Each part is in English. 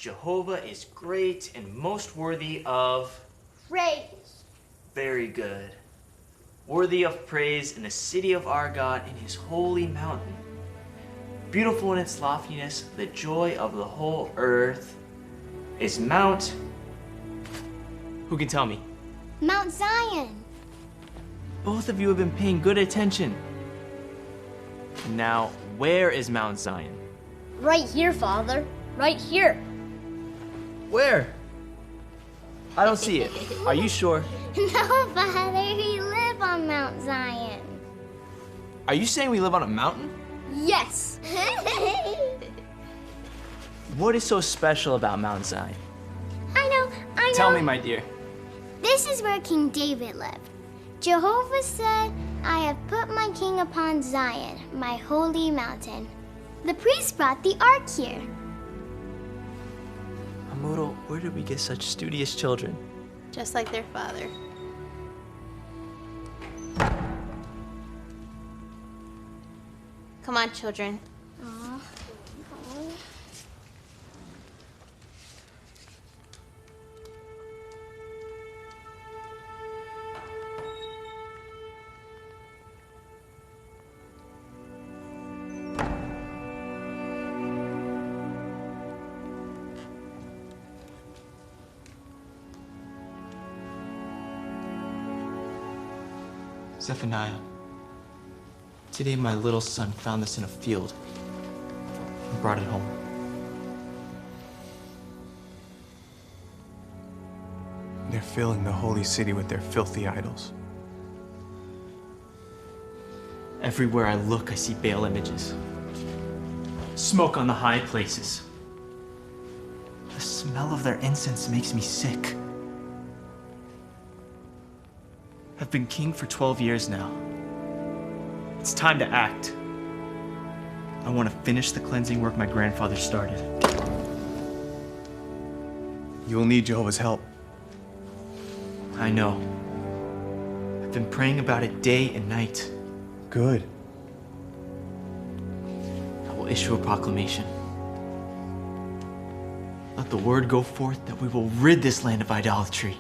Jehovah is great and most worthy of praise. Very good. Worthy of praise in the city of our God in his holy mountain. Beautiful in its loftiness, the joy of the whole earth is Mount... Who can tell me? Mount Zion. Both of you have been paying good attention. Now, where is Mount Zion? Right here, Father. Right here. Where? I don't see it. Are you sure? No, Father. We live on Mount Zion. Are you saying we live on a mountain? Yes. What is so special about Mount Zion? I know. Tell me, my dear. This is where King David lived. Jehovah said, I have put my king upon Zion, my holy mountain. The priests brought the ark here. Amuro, where did we get such studious children? Just like their father. Come on, children. Aw. Zephaniah, today my little son found this in a field and brought it home. They're filling the holy city with their filthy idols. Everywhere I look, I see Baal images. Smoke on the high places. The smell of their incense makes me sick. I've been king for 12 years now. It's time to act. I want to finish the cleansing work my grandfather started. You will need Jehovah's help. I know. I've been praying about it day and night. Good. I will issue a proclamation. Let the word go forth that we will rid this land of idolatry.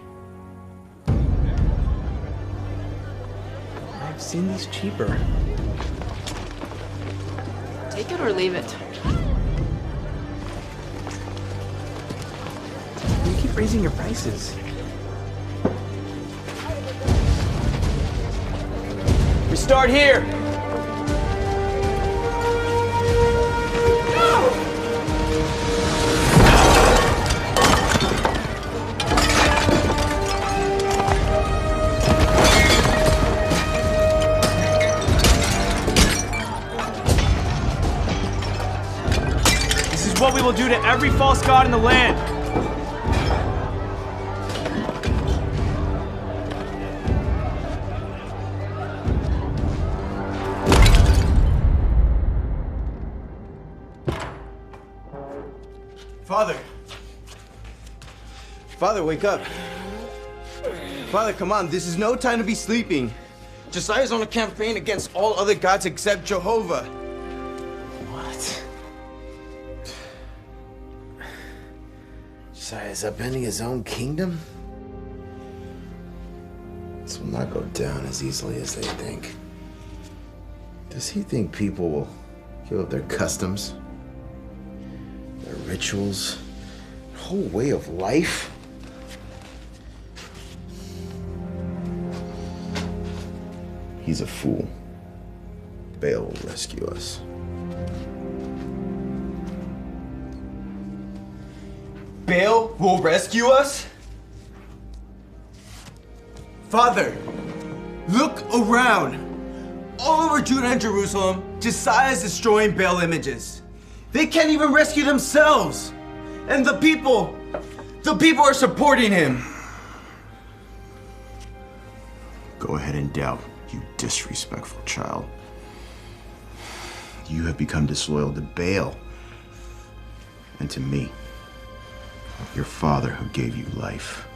I've seen these cheaper. Take it or leave it. You keep raising your prices. We start here. This is what we will do to every false god in the land. Father! Father, wake up. Father, come on. This is no time to be sleeping. Josiah's on a campaign against all other gods except Jehovah. What? Josiah's upending his own kingdom? This will not go down as easily as they think. Does he think people will give up their customs? Their rituals, their whole way of life. He's a fool. Baal will rescue us. Baal will rescue us? Father, look around. All over Judah and Jerusalem, Josiah is destroying Baal images. They can't even rescue themselves. And the people are supporting him. Go ahead and doubt, you disrespectful child. You have become disloyal to Baal and to me, your father who gave you life.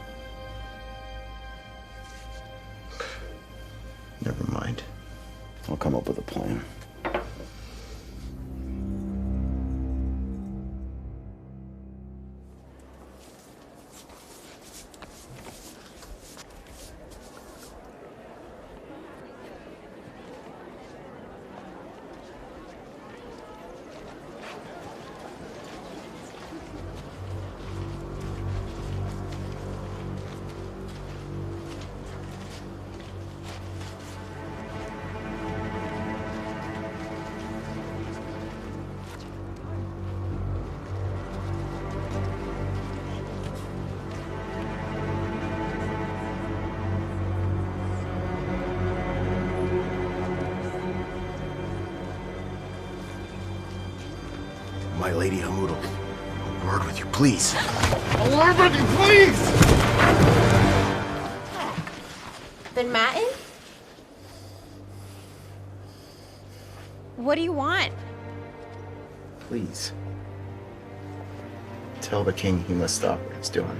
Never mind. I'll come up with a plan. My Lady Hamutal, a word with you, please. A word with you, please! Ben Matten? What do you want? Please. Tell the king he must stop what he's doing.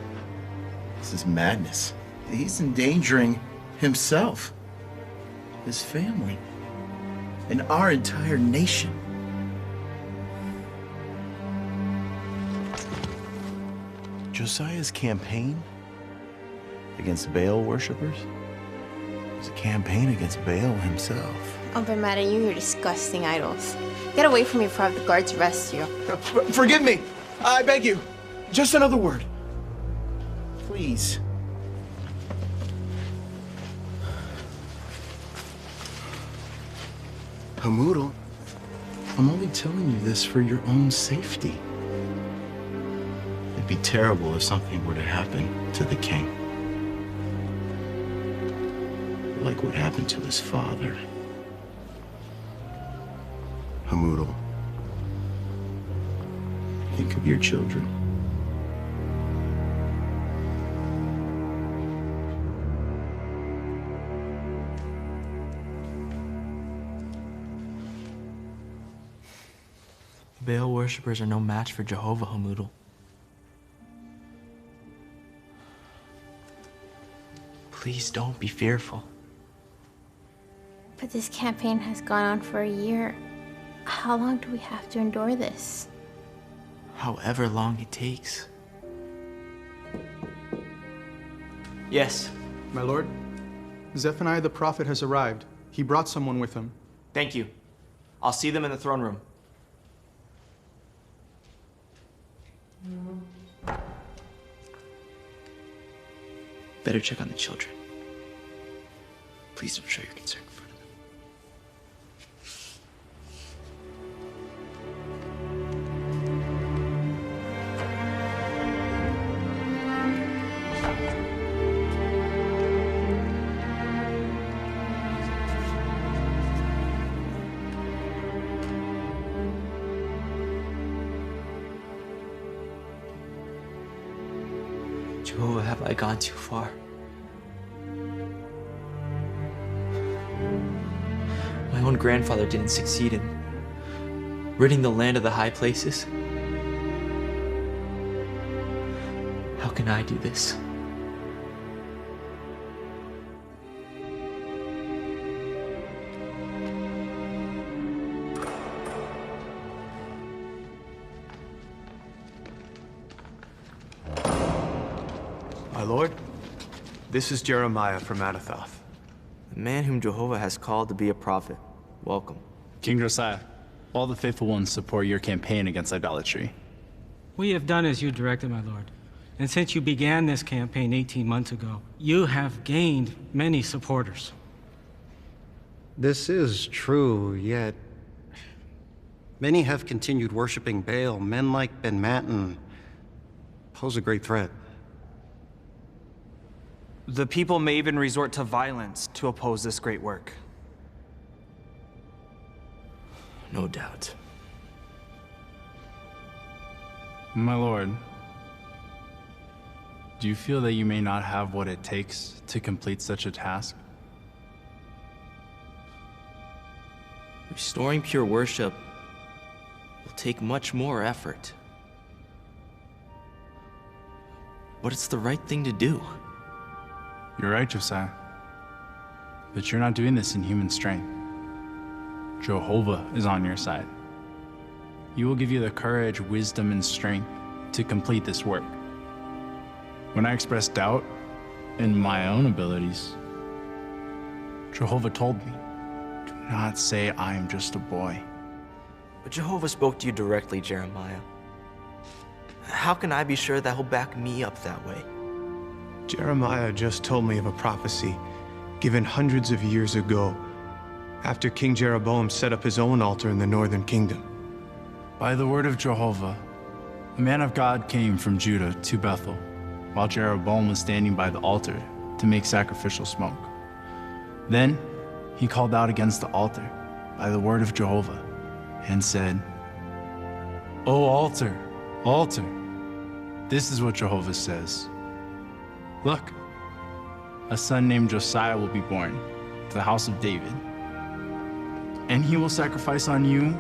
This is madness. He's endangering himself, his family, and our entire nation. Josiah's campaign against Baal worshippers was a campaign against Baal himself. Oh, Ben Matten, you hear disgusting idols. Get away from me before I have the guards arrest you. Forgive me. I beg you. Just another word. Please. Hamutal, I'm only telling you this for your own safety. It'd be terrible if something were to happen to the king. Like what happened to his father. Hamutal, think of your children. Baal worshippers are no match for Jehovah, Hamutal. Please don't be fearful. But this campaign has gone on for a year. How long do we have to endure this? However long it takes. Yes. My lord, Zephaniah the prophet has arrived. He brought someone with him. Thank you. I'll see them in the throne room. Better check on the children. Please don't show your concern in front of them. Jehovah, have I gone too far? My own grandfather didn't succeed in ridding the land of the high places. How can I do this? My lord, this is Jeremiah from Anathoth. The man whom Jehovah has called to be a prophet. Welcome. King Josiah, all the faithful ones support your campaign against idolatry. We have done as you directed, my lord. And since you began this campaign 18 months ago, you have gained many supporters. This is true, yet many have continued worshiping Baal. Men like Ben Matten pose a great threat. The people may even resort to violence to oppose this great work. No doubt. My lord, do you feel that you may not have what it takes to complete such a task? Restoring pure worship will take much more effort. But it's the right thing to do. You're right, Josiah. But you're not doing this in human strength. Jehovah is on your side. He will give you the courage, wisdom, and strength to complete this work. When I expressed doubt in my own abilities, Jehovah told me, do not say I am just a boy. But Jehovah spoke to you directly, Jeremiah. How can I be sure that he'll back me up that way? Jeremiah just told me of a prophecy given hundreds of years ago after King Jeroboam set up his own altar in the northern kingdom. By the word of Jehovah, a man of God came from Judah to Bethel, while Jeroboam was standing by the altar to make sacrificial smoke. Then he called out against the altar by the word of Jehovah and said, Oh, altar, altar. This is what Jehovah says. Look, a son named Josiah will be born to the house of David. And he will sacrifice on you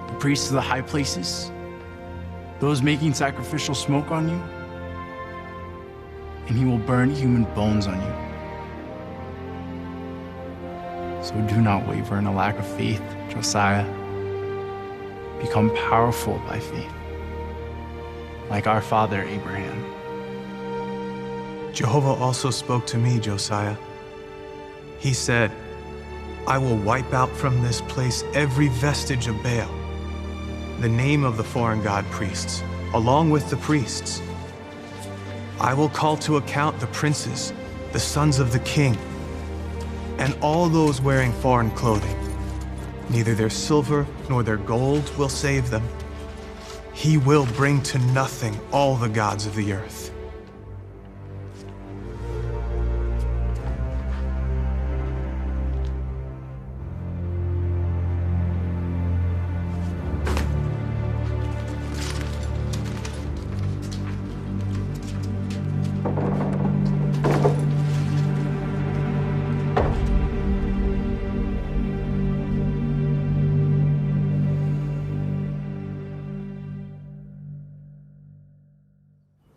the priests of the high places, those making sacrificial smoke on you, and he will burn human bones on you. So do not waver in a lack of faith, Josiah. Become powerful by faith, like our father Abraham. Jehovah also spoke to me, Josiah. He said, I will wipe out from this place every vestige of Baal, the name of the foreign god priests, along with the priests. I will call to account the princes, the sons of the king, and all those wearing foreign clothing. Neither their silver nor their gold will save them. He will bring to nothing all the gods of the earth.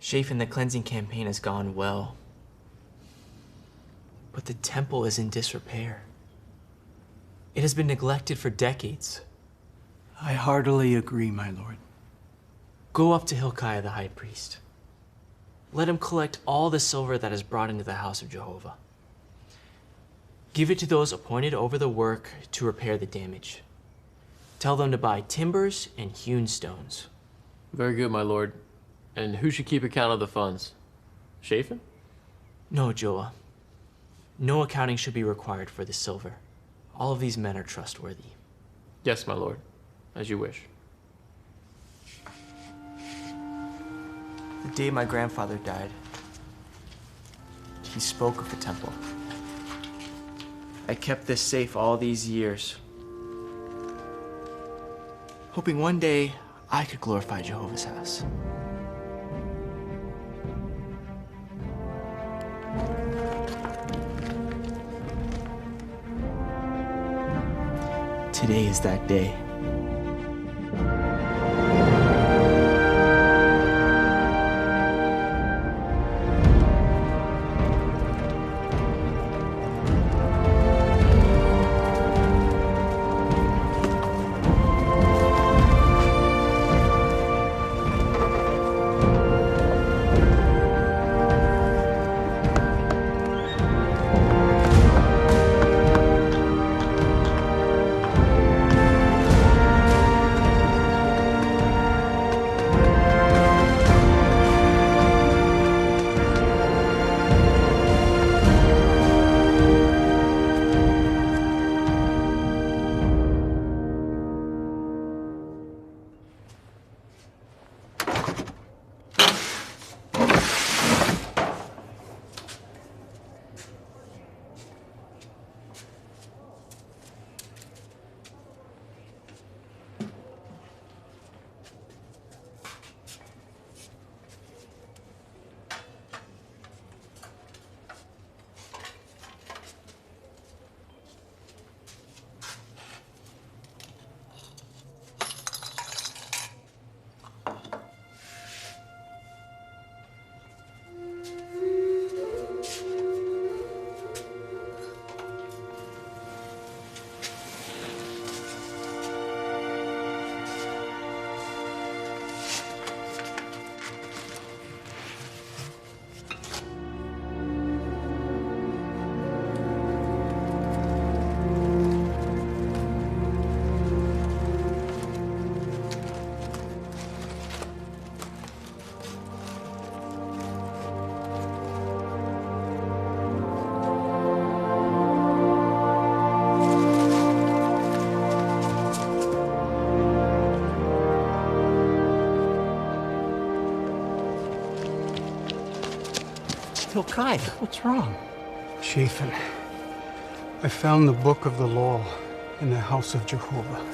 Shaphan, the cleansing campaign has gone well. But the temple is in disrepair. It has been neglected for decades. I heartily agree, my lord. Go up to Hilkiah the high priest. Let him collect all the silver that is brought into the house of Jehovah. Give it to those appointed over the work to repair the damage. Tell them to buy timbers and hewn stones. Very good, my lord. And who should keep account of the funds? Shaphan? No, Joah. No accounting should be required for the silver. All of these men are trustworthy. Yes, my lord. As you wish. The day my grandfather died, he spoke of the temple. I kept this safe all these years, hoping one day I could glorify Jehovah's house. Today is that day. Hilkiah, what's wrong? Shaphan, I found the book of the law in the house of Jehovah.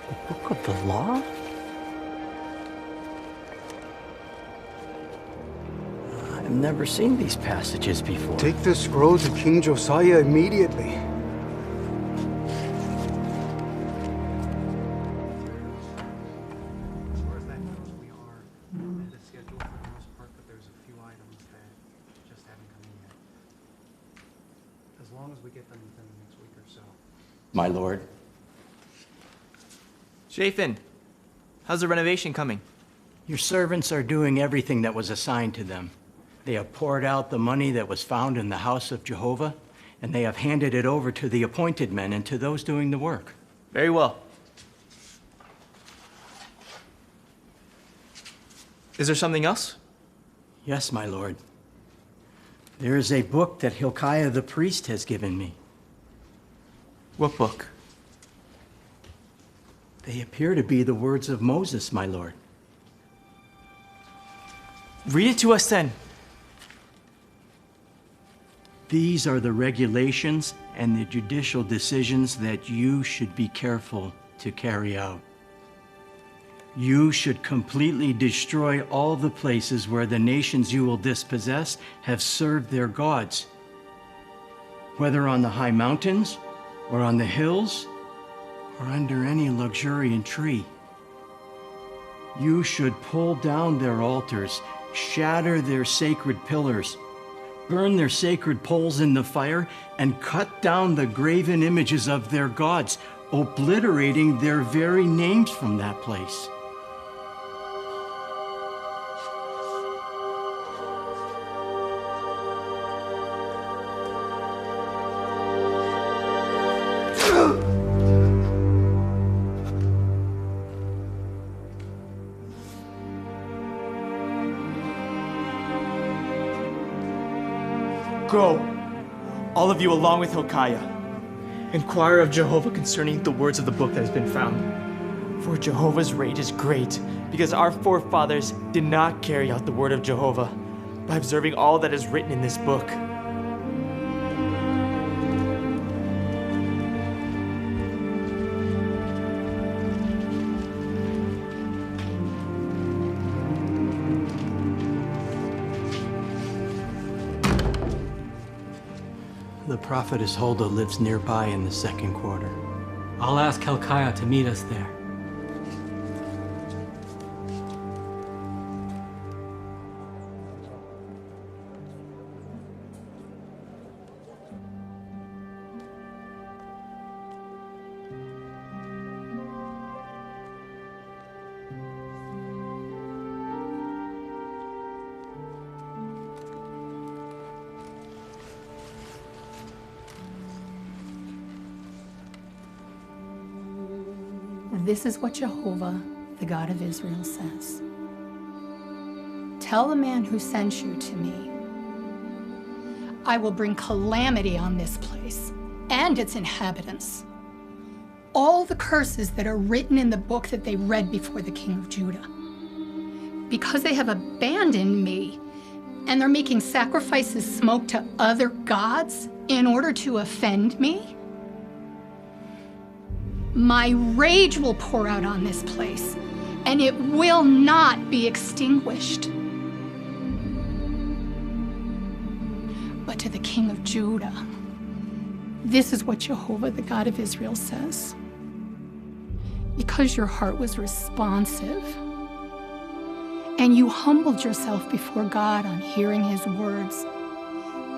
The book of the law? I've never seen these passages before. Take this scroll to King Josiah immediately. As long as we get them within the next week or so. My lord. Shafin, how's the renovation coming? Your servants are doing everything that was assigned to them. They have poured out the money that was found in the house of Jehovah, and they have handed it over to the appointed men and to those doing the work. Very well. Is there something else? Yes, my lord. There is a book that Hilkiah the priest has given me. What book? They appear to be the words of Moses, my lord. Read it to us then. These are the regulations and the judicial decisions that you should be careful to carry out. You should completely destroy all the places where the nations you will dispossess have served their gods, whether on the high mountains or on the hills or under any luxuriant tree. You should pull down their altars, shatter their sacred pillars, burn their sacred poles in the fire, and cut down the graven images of their gods, obliterating their very names from that place. Go, all of you along with Hilkiah. Inquire of Jehovah concerning the words of the book that has been found. For Jehovah's rage is great, because our forefathers did not carry out the word of Jehovah by observing all that is written in this book. The prophetess Huldah lives nearby in the second quarter. I'll ask Hilkiah to meet us there. This is what Jehovah, the God of Israel, says. Tell the man who sent you to me, I will bring calamity on this place and its inhabitants. All the curses that are written in the book that they read before the king of Judah. Because they have abandoned me and they're making sacrifices smoke to other gods in order to offend me, my rage will pour out on this place, and it will not be extinguished. But to the king of Judah, this is what Jehovah, the God of Israel, says. Because your heart was responsive, and you humbled yourself before God on hearing his words,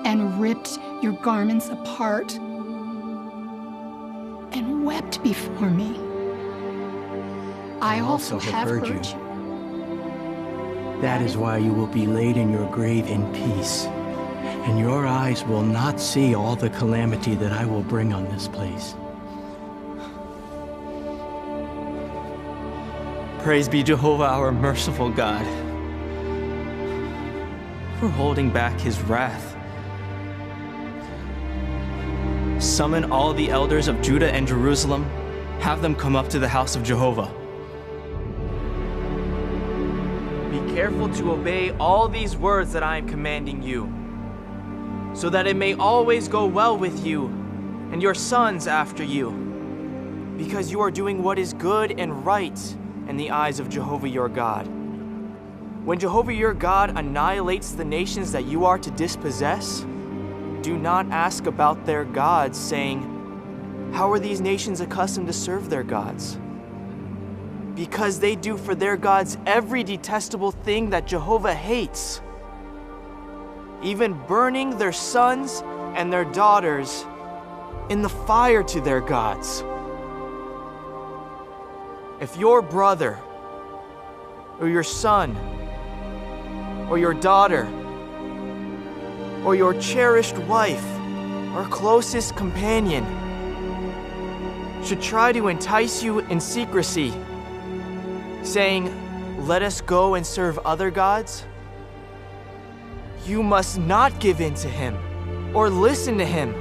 and ripped your garments apart, and wept before me, I also have heard you. That is why you will be laid in your grave in peace, and your eyes will not see all the calamity that I will bring on this place. Praise be Jehovah, our merciful God, for holding back his wrath. Summon all the elders of Judah and Jerusalem, have them come up to the house of Jehovah. Be careful to obey all these words that I am commanding you, so that it may always go well with you and your sons after you, because you are doing what is good and right in the eyes of Jehovah your God. When Jehovah your God annihilates the nations that you are to dispossess, do not ask about their gods, saying, how are these nations accustomed to serve their gods? Because they do for their gods every detestable thing that Jehovah hates, even burning their sons and their daughters in the fire to their gods. If your brother, or your son, or your daughter, or your cherished wife, or closest companion should try to entice you in secrecy, saying, let us go and serve other gods, you must not give in to him or listen to him,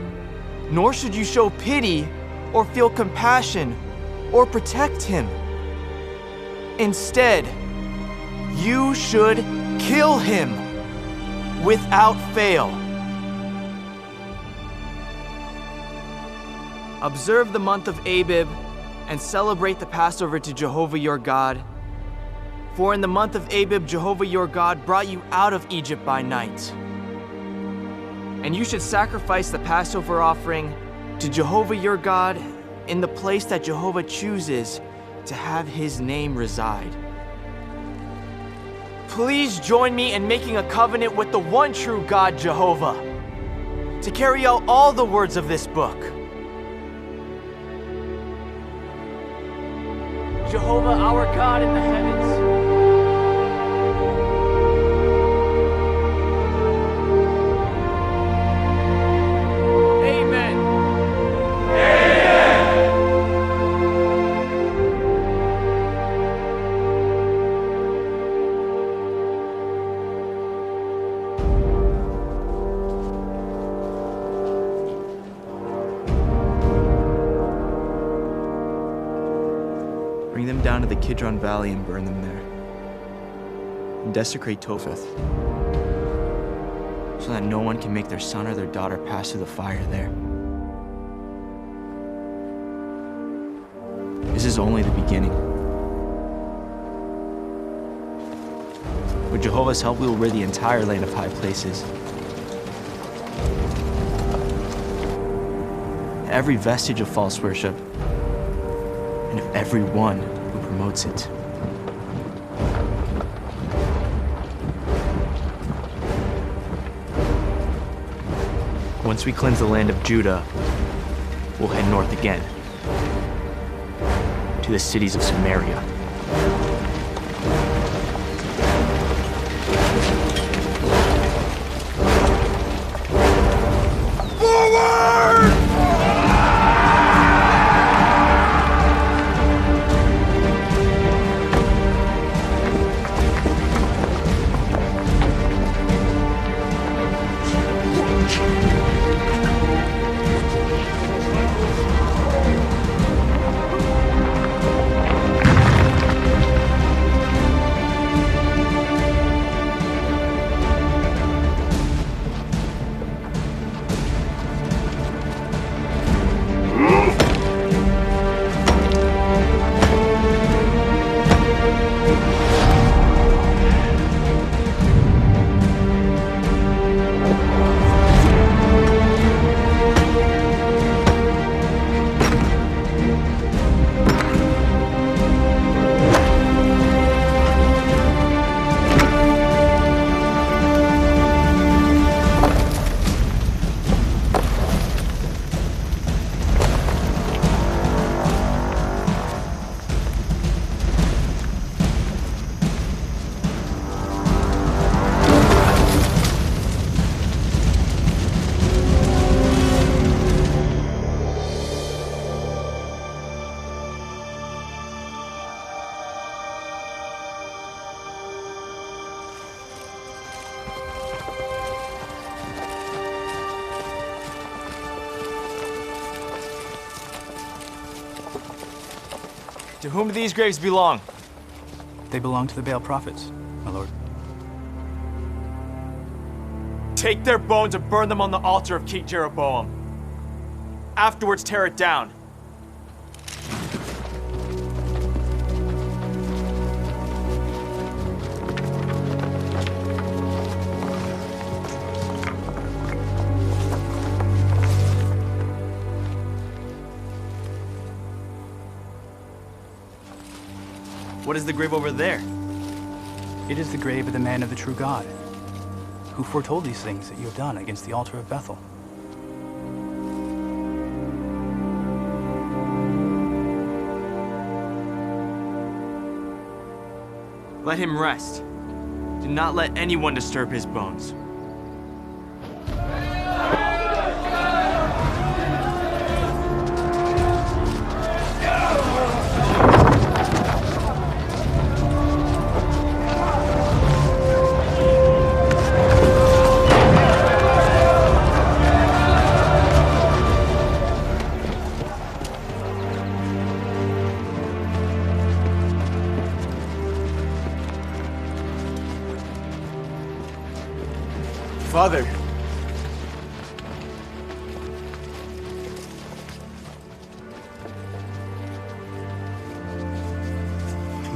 nor should you show pity or feel compassion or protect him. Instead, you should kill him without fail. Observe the month of Abib and celebrate the Passover to Jehovah your God. For in the month of Abib, Jehovah your God brought you out of Egypt by night. And you should sacrifice the Passover offering to Jehovah your God in the place that Jehovah chooses to have his name reside. Please join me in making a covenant with the one true God, Jehovah, to carry out all the words of this book. Jehovah, our God in the heavens, Amen. Bring them down to the Kidron Valley and burn them there. And desecrate Topheth, so that no one can make their son or their daughter pass through the fire there. This is only the beginning. With Jehovah's help, we will rid the entire land of high places. Every vestige of false worship, and of everyone who promotes it. Once we cleanse the land of Judah, we'll head north again, to the cities of Samaria. To whom do these graves belong? They belong to the Baal prophets, my lord. Take their bones and burn them on the altar of King Jeroboam. Afterwards, tear it down. What is the grave over there? It is the grave of the man of the true God, who foretold these things that you have done against the altar of Bethel. Let him rest. Do not let anyone disturb his bones. Father.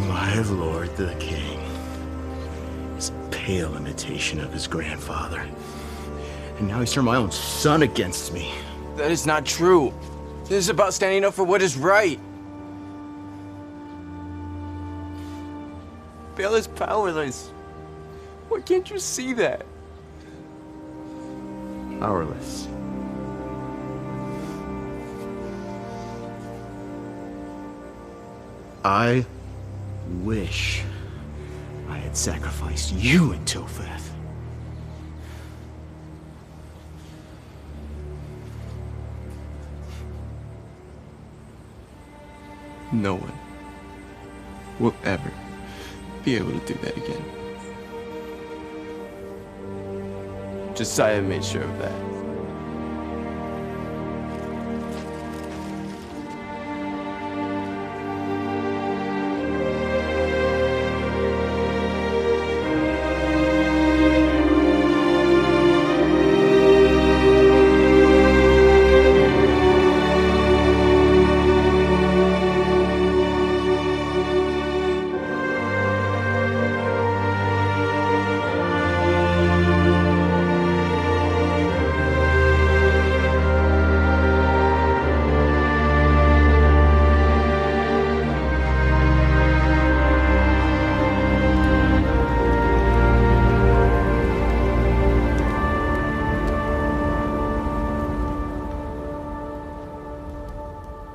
My lord the king is a pale imitation of his grandfather. And now he's turned my own son against me. That is not true. This is about standing up for what is right. Baal is powerless. Why can't you see that? Powerless. I wish I had sacrificed you in Topheth. No one will ever be able to do that again. Josiah made sure of that.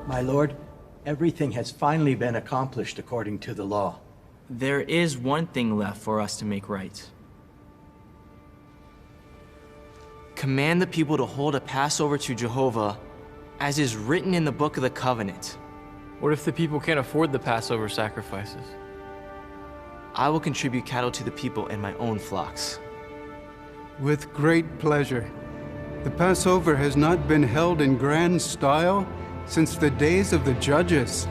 My lord, everything has finally been accomplished according to the law. There is one thing left for us to make right. Command the people to hold a Passover to Jehovah, as is written in the Book of the Covenant. What if the people can't afford the Passover sacrifices? I will contribute cattle to the people and my own flocks. With great pleasure. The Passover has not been held in grand style since the days of the judges.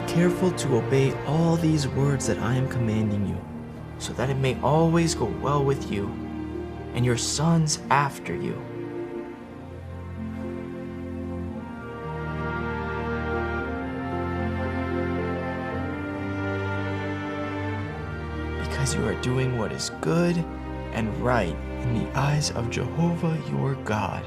Careful to obey all these words that I am commanding you, so that it may always go well with you and your sons after you. Because you are doing what is good and right in the eyes of Jehovah your God.